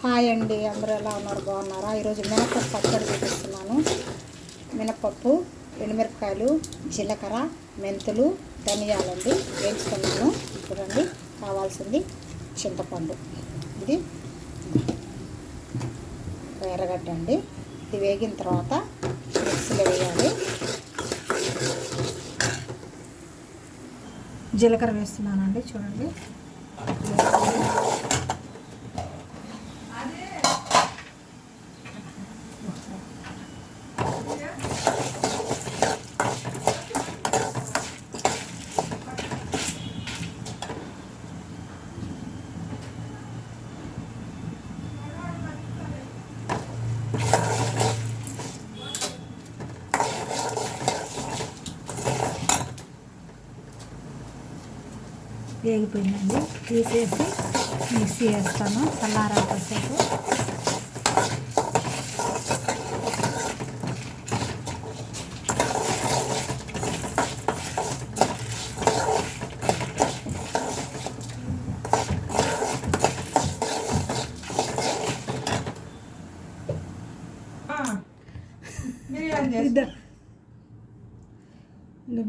Hi అండి, అందరూ ఎలా ఉన్నారు? బాగున్నారా? ఈరోజు మినపప్పు పచ్చడి చూపిస్తున్నాను. మినపప్పు, ఎండుమిరపకాయలు, జీలకర్ర, మెంతులు, ధనియాలండి వేయించుకున్నాను. చూడండి, కావాల్సింది చింతపండు, ఇది ఎర్రగడ్డ అండి. ఇది వేగిన తర్వాత మిక్సీలో వేయాలి. జీలకర్ర వేస్తున్నానండి, చూడండి. వేగిపోయిందండి, తీసేసి మిక్సీ వేస్తాను చల్లారాసేపు.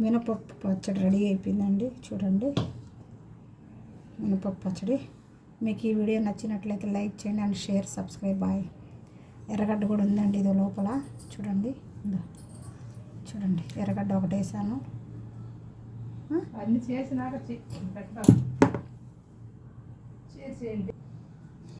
మినపప్పు పచ్చడి రెడీ అయిపోయిందండి, చూడండి. మినపప్పు పచ్చడి. మీకు ఈ వీడియో నచ్చినట్లయితే లైక్ చేయండి అండ్ షేర్, సబ్స్క్రైబ్. బాయ్. ఎర్రగడ్డ కూడా ఉందండి ఇది లోపల, చూడండి. చూడండి, ఎర్రగడ్డ ఒకటి వేసాను. అన్నీ చేసినాక చేసేయండి.